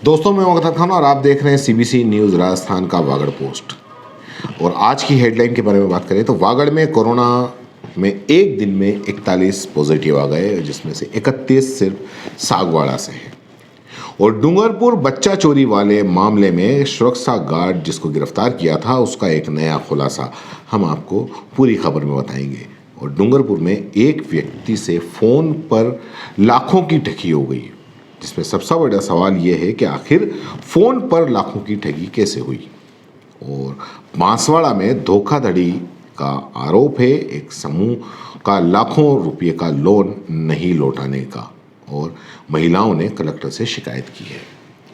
दोस्तों, मैं वक़्त खान और आप देख रहे हैं सीबीसी न्यूज़ राजस्थान का वागड़ पोस्ट। और आज की हेडलाइन के बारे में बात करें तो वागड़ में कोरोना में एक दिन में 41 पॉजिटिव आ गए, जिसमें से 31 सिर्फ सागवाड़ा से हैं। और डूंगरपुर बच्चा चोरी वाले मामले में सुरक्षा गार्ड जिसको गिरफ्तार किया था, उसका एक नया खुलासा हम आपको पूरी खबर में बताएंगे। और डूंगरपुर में एक व्यक्ति से फ़ोन पर लाखों की ठगी हो गई, जिसमें सबसे बड़ा सवाल यह है कि आखिर फ़ोन पर लाखों की ठगी कैसे हुई। और बांसवाड़ा में धोखाधड़ी का आरोप है, एक समूह का लाखों रुपये का लोन नहीं लौटाने का, और महिलाओं ने कलेक्टर से शिकायत की है।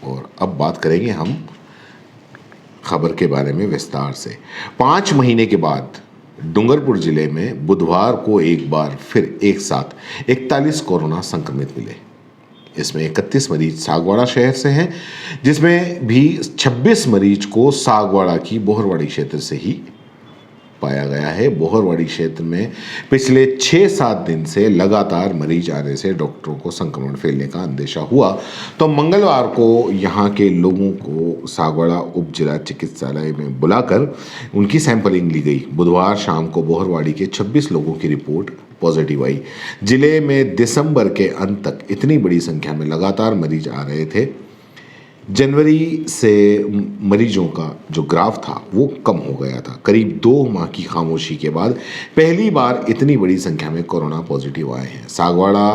और अब बात करेंगे हम खबर के बारे में विस्तार से। 5 महीने के बाद डूंगरपुर जिले में बुधवार को एक बार फिर एक साथ 41 कोरोना संक्रमित मिले। इसमें 31 मरीज सागवाड़ा शहर से हैं, जिसमें भी 26 मरीज को सागवाड़ा की बोहरवाड़ी क्षेत्र से ही पाया गया है। बोहरवाड़ी क्षेत्र में पिछले 6-7 दिन से लगातार मरीज आने से डॉक्टरों को संक्रमण फैलने का अंदेशा हुआ, तो मंगलवार को यहां के लोगों को सागवाड़ा उप जिला चिकित्सालय में बुलाकर उनकी सैंपलिंग ली गई। बुधवार शाम को बोहरवाड़ी के 26 लोगों की रिपोर्ट पॉजिटिव आई। जिले में दिसंबर के अंत तक इतनी बड़ी संख्या में लगातार मरीज आ रहे थे। जनवरी से मरीजों का जो ग्राफ था वो कम हो गया था। करीब 2 माह की खामोशी के बाद पहली बार इतनी बड़ी संख्या में कोरोना पॉजिटिव आए हैं। सागवाड़ा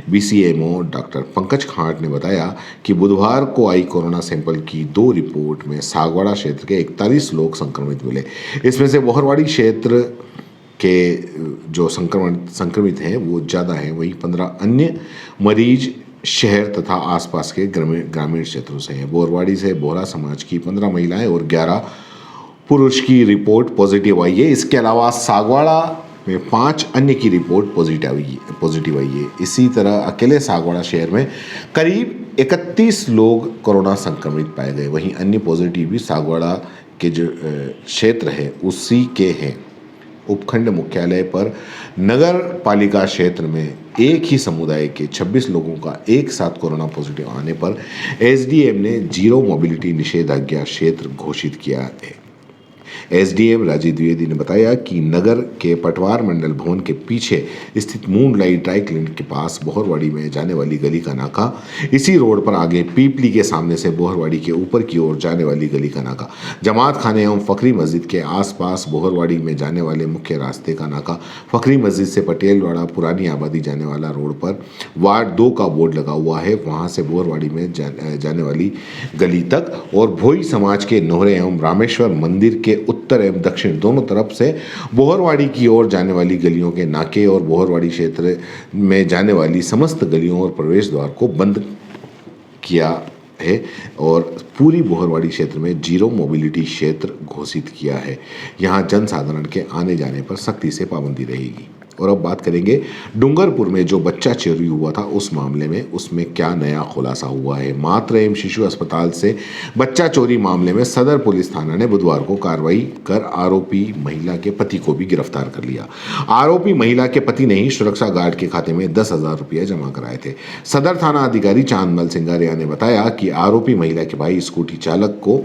बीसीएमओ डॉक्टर पंकज खांट ने बताया कि बुधवार को आई कोरोना सैंपल की 2 रिपोर्ट में सागवाड़ा क्षेत्र के 41 लोग संक्रमित मिले। इसमें से बोहरवाड़ी क्षेत्र के जो संक्रमित हैं वो ज़्यादा हैं, वहीं 15 अन्य मरीज शहर तथा आसपास के ग्रामीण क्षेत्रों से हैं। बोहरवाड़ी से बोहरा समाज की 15 महिलाएं और 11 पुरुष की रिपोर्ट पॉजिटिव आई है। इसके अलावा सागवाड़ा में 5 अन्य की रिपोर्ट पॉजिटिव आई है। इसी तरह अकेले सागवाड़ा शहर में करीब 31 लोग कोरोना संक्रमित पाए गए। वहीं अन्य पॉजिटिव भी सागवाड़ा के जो क्षेत्र है उसी के हैं। उपखंड मुख्यालय पर नगर पालिका क्षेत्र में एक ही समुदाय के 26 लोगों का एक साथ कोरोना पॉजिटिव आने पर एसडीएम ने जीरो मोबिलिटी निषेधाज्ञा क्षेत्र घोषित किया है। एसडीएम राजीव द्विवेदी ने बताया कि नगर के पटवार मंडल भवन के पीछे स्थित मूनलाइट ड्राई क्लिनिक के पास बोहरवाड़ी में जाने वाली गली का नाका, इसी रोड पर आगे पीपली के सामने से बोहरवाड़ी के ऊपर की ओर जाने वाली गली का नाका, जमात खाने एवं फकरी मस्जिद के आसपास बोहरवाड़ी में जाने वाले मुख्य रास्ते का नाका, फकरी मस्जिद से पटेलवाड़ा पुरानी आबादी जाने वाला रोड पर वार्ड 2 का बोर्ड लगा हुआ है, वहां से बोहरवाड़ी में जाने वाली गली तक, और भोई समाज के नोहरे एवं रामेश्वर मंदिर के उत्तर एवं दक्षिण दोनों तरफ से बोहरवाड़ी की ओर जाने वाली गलियों के नाके और बोहरवाड़ी क्षेत्र में जाने वाली समस्त गलियों और प्रवेश द्वार को बंद किया है और पूरी बोहरवाड़ी क्षेत्र में जीरो मोबिलिटी क्षेत्र घोषित किया है। यहाँ जनसाधारण के आने जाने पर सख्ती से पाबंदी रहेगी। और अब बात करेंगे डूंगरपुर में जो बच्चा चोरी हुआ था उस मामले में, उसमें क्या नया खुलासा हुआ है। मातृ एवं शिशु अस्पताल से बच्चा चोरी मामले में सदर पुलिस थाना ने बुधवार को कार्रवाई कर आरोपी महिला के पति को भी गिरफ्तार कर लिया। आरोपी महिला के पति ने ही सुरक्षा गार्ड के खाते में 10,000 रुपये जमा कराए थे। सदर थाना अधिकारी चांदमल सिंगारिया ने बताया कि आरोपी महिला के भाई स्कूटी चालक को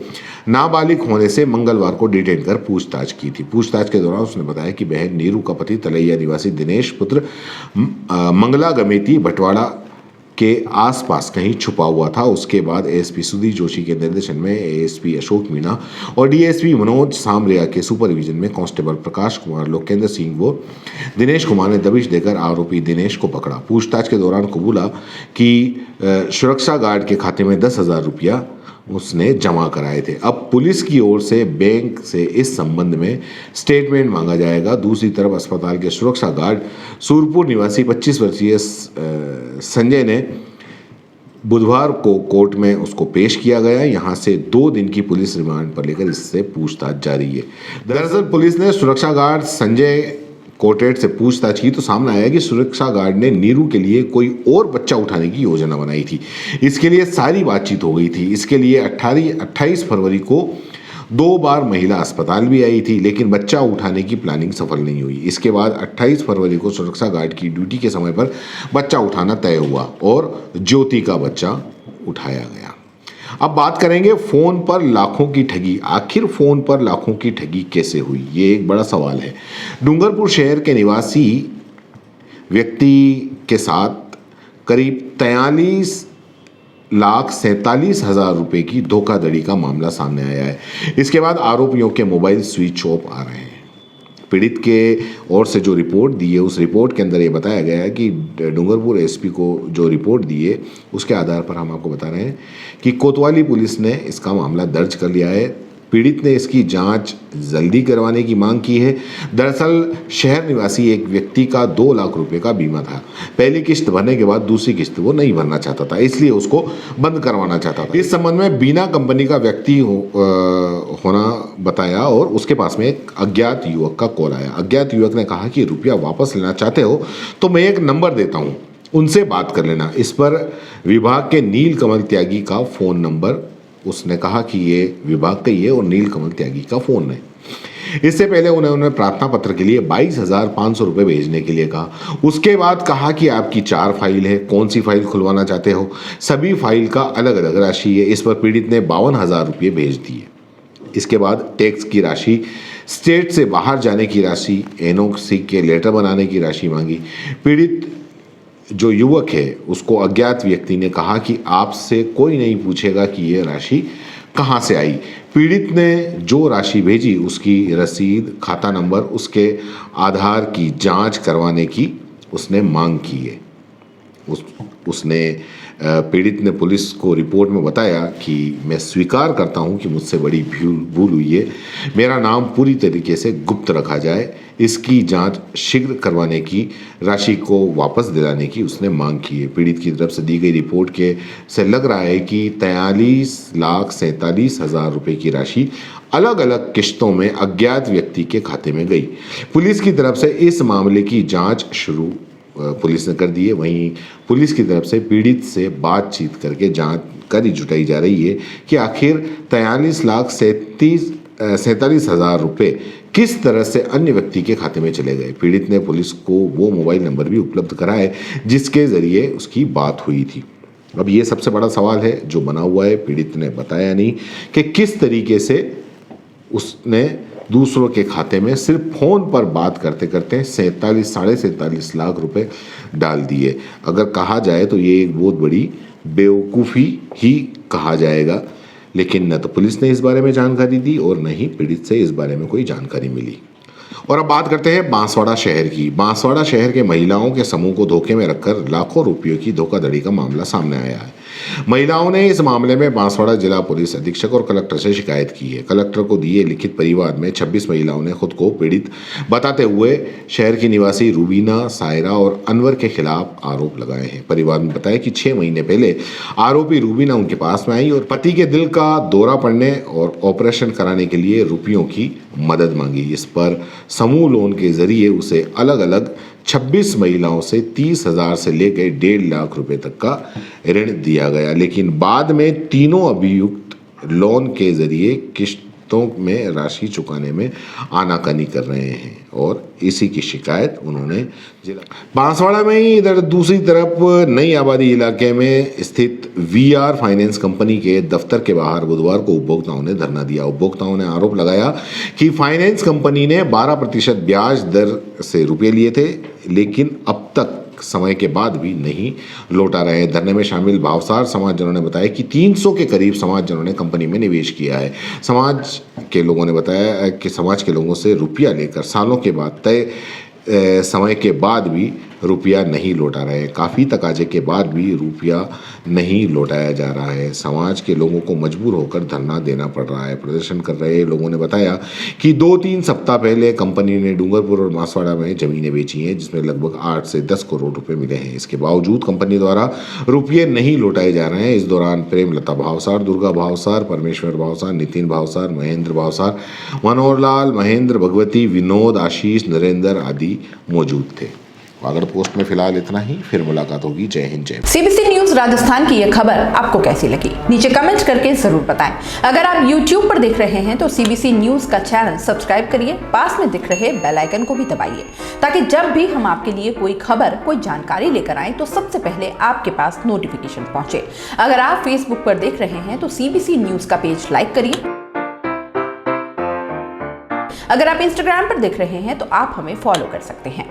नाबालिग होने से मंगलवार को डिटेन कर पूछताछ की थी। पूछताछ के दौरान उसने बताया कि बहन नीरू का पति तलैया निवासी दिनेश पुत्र मंगला गमेती भटवाड़ा के आसपास कहीं छुपा हुआ था। उसके बाद एएसपी सुधीर जोशी के निर्देशन में एएसपी अशोक मीणा और डीएसपी मनोज सामरिया के सुपरविजन में कांस्टेबल प्रकाश कुमार, लोकेंद्र सिंह व दिनेश कुमार ने दबिश देकर आरोपी दिनेश को पकड़ा। पूछताछ के दौरान कबूला कि सुरक्षा गार्ड के खाते में 10,000 रुपया उसने जमा कराए थे। अब पुलिस की ओर से बैंक से इस संबंध में स्टेटमेंट मांगा जाएगा। दूसरी तरफ अस्पताल के सुरक्षा गार्ड सूरपुर निवासी 25 वर्षीय संजय ने बुधवार को कोर्ट में उसको पेश किया गया। यहां से 2 दिन की पुलिस रिमांड पर लेकर इससे पूछताछ जारी है। दरअसल पुलिस ने सुरक्षा गार्ड संजय कोर्टेट से पूछताछ की तो सामने आया कि सुरक्षा गार्ड ने नीरू के लिए कोई और बच्चा उठाने की योजना बनाई थी। इसके लिए सारी बातचीत हो गई थी। इसके लिए 28 फरवरी को 2 बार महिला अस्पताल भी आई थी, लेकिन बच्चा उठाने की प्लानिंग सफल नहीं हुई। इसके बाद 28 फरवरी को सुरक्षा गार्ड की ड्यूटी के समय पर बच्चा उठाना तय हुआ और ज्योति का बच्चा उठाया गया। अब बात करेंगे फोन पर लाखों की ठगी। आखिर फोन पर लाखों की ठगी कैसे हुई, ये एक बड़ा सवाल है। डूंगरपुर शहर के निवासी व्यक्ति के साथ करीब 43,47,000 रुपए की धोखाधड़ी का मामला सामने आया है। इसके बाद आरोपियों के मोबाइल स्विच ऑफ आ रहे हैं। पीड़ित के ओर से जो रिपोर्ट दी है, उस रिपोर्ट के अंदर ये बताया गया है कि डूंगरपुर एसपी को जो रिपोर्ट दी है उसके आधार पर हम आपको बता रहे हैं कि कोतवाली पुलिस ने इसका मामला दर्ज कर लिया है। पीड़ित ने इसकी जांच जल्दी करवाने की मांग की है। दरअसल शहर निवासी एक व्यक्ति का 2 लाख रुपए का बीमा था। पहली किस्त भरने के बाद दूसरी किस्त वो नहीं भरना चाहता था, इसलिए उसको बंद करवाना चाहता था। इस संबंध में बीना कंपनी का व्यक्ति होना बताया और उसके पास में एक अज्ञात युवक का कॉल आया। अज्ञात युवक ने कहा कि रुपया वापस लेना चाहते हो तो मैं एक नंबर देता हूँ, उनसे बात कर लेना। इस पर विभाग के नील कमल त्यागी का फ़ोन नंबर, उसने कहा कि ये विभाग का ही है और नील कमल त्यागी का फ़ोन है। इससे पहले उन्होंने प्रार्थना पत्र के लिए 22,500 रुपये भेजने के लिए कहा। उसके बाद कहा कि आपकी 4 फाइल है, कौन सी फाइल खुलवाना चाहते हो। सभी फाइल का अलग अलग राशि है। इस पर पीड़ित ने 52,000 रुपये भेज दिए। इसके बाद टैक्स की राशि, स्टेट से बाहर जाने की राशि, एनओसी के लेटर बनाने की राशि मांगी। पीड़ित जो युवक है उसको अज्ञात व्यक्ति ने कहा कि आपसे कोई नहीं पूछेगा कि ये राशि कहाँ से आई। पीड़ित ने जो राशि भेजी उसकी रसीद, खाता नंबर, उसके आधार की जांच करवाने की उसने मांग की है। उसने पीड़ित ने पुलिस को रिपोर्ट में बताया कि मैं स्वीकार करता हूं कि मुझसे बड़ी भूल हुई है। मेरा नाम पूरी तरीके से गुप्त रखा जाए। इसकी जांच शीघ्र करवाने की, राशि को वापस दिलाने की उसने मांग की है। पीड़ित की तरफ से दी गई रिपोर्ट के से लग रहा है कि 43,47,000 रुपये की राशि अलग अलग किश्तों में अज्ञात व्यक्ति के खाते में गई। पुलिस की तरफ से इस मामले की जाँच शुरू पुलिस ने कर दी है। वहीं पुलिस की तरफ से पीड़ित से बातचीत करके जानकारी जुटाई जा रही है कि आखिर 43,47,000 रुपये किस तरह से अन्य व्यक्ति के खाते में चले गए। पीड़ित ने पुलिस को वो मोबाइल नंबर भी उपलब्ध कराए जिसके जरिए उसकी बात हुई थी। अब ये सबसे बड़ा सवाल है जो बना हुआ है। पीड़ित ने बताया नहीं कि किस तरीके से उसने दूसरों के खाते में सिर्फ फ़ोन पर बात करते करते 47 लाख रुपए डाल दिए। अगर कहा जाए तो ये एक बहुत बड़ी बेवकूफ़ी ही कहा जाएगा। लेकिन न तो पुलिस ने इस बारे में जानकारी दी और न ही पीड़ित से इस बारे में कोई जानकारी मिली। और अब बात करते हैं बांसवाड़ा शहर की। बांसवाड़ा शहर के महिलाओं के समूह को धोखे में रखकर लाखों रुपयों की धोखाधड़ी का मामला सामने आया है। महिलाओं ने इस मामले में बांसवाड़ा जिला पुलिस अधीक्षक और कलेक्टर से शिकायत की है। कलेक्टर को दिए लिखित परिवाद में 26 महिलाओं ने खुद को पीड़ित बताते हुए शहर की निवासी रूबीना, सायरा और अनवर के खिलाफ आरोप लगाए हैं। परिवार ने बताया कि 6 महीने पहले आरोपी रूबीना उनके पास में आई और पति के दिल का दौरा पड़ने और ऑपरेशन कराने के लिए रुपयों की मदद मांगी। इस पर समूह लोन के जरिए उसे अलग अलग 26 महिलाओं से 30,000 से लेकर 1.5 लाख रुपए तक का ऋण दिया गया। लेकिन बाद में तीनों अभियुक्त लोन के जरिए किश्तों में राशि चुकाने में आनाकानी कर रहे हैं और इसी की शिकायत उन्होंने जिला बांसवाड़ा में ही इधर दूसरी तरफ नई आबादी इलाके में स्थित वीआर फाइनेंस कंपनी के दफ्तर के बाहर बुधवार को उपभोक्ताओं ने धरना दिया। उपभोक्ताओं ने आरोप लगाया कि फाइनेंस कंपनी ने 12% ब्याज दर से रुपये लिए थे, लेकिन अब तक समय के बाद भी नहीं लौटा रहे हैं। धरने में शामिल भावसार समाजजनों ने बताया कि 300 के करीब समाजजनों ने कंपनी में निवेश किया है। समाज के लोगों ने बताया कि समाज के लोगों से रुपया लेकर सालों के बाद तय समय के बाद भी रुपया नहीं लौटा रहे हैं। काफ़ी तकाजे के बाद भी रुपया नहीं लौटाया जा रहा है। समाज के लोगों को मजबूर होकर धरना देना पड़ रहा है। प्रदर्शन कर रहे लोगों ने बताया कि 2-3 सप्ताह पहले कंपनी ने डूंगरपुर और बांसवाड़ा में ज़मीनें बेची हैं जिसमें लगभग 8 से 10 करोड़ रुपए मिले हैं। इसके बावजूद कंपनी द्वारा रुपये नहीं लौटाए जा रहे हैं। इस दौरान प्रेमलता भावसार, दुर्गा भावसार, परमेश्वर भावसार, नितिन भावसार, महेंद्र भावसार, मनोहर लाल, महेंद्र, भगवती, विनोद, आशीष, नरेंद्र आदि मौजूद थे। वागड़ पोस्ट में फिलहाल इतना ही, फिर मुलाकात होगी। जय हिंद, जय। सीबीसी न्यूज राजस्थान की यह खबर आपको कैसी लगी नीचे कमेंट करके जरूर बताएं। अगर आप YouTube पर देख रहे हैं तो सीबीसी न्यूज का चैनल सब्सक्राइब करिए, पास में दिख रहे बेल आइकन को भी दबाइए, ताकि जब भी हम आपके लिए कोई खबर, कोई जानकारी लेकर आए तो सबसे पहले आपके पास नोटिफिकेशन पहुंचे। अगर आप फेसबुक पर देख रहे हैं तो सीबीसी न्यूज का पेज लाइक करिए। अगर आप इंस्टाग्राम पर देख रहे हैं तो आप हमें फॉलो कर सकते हैं।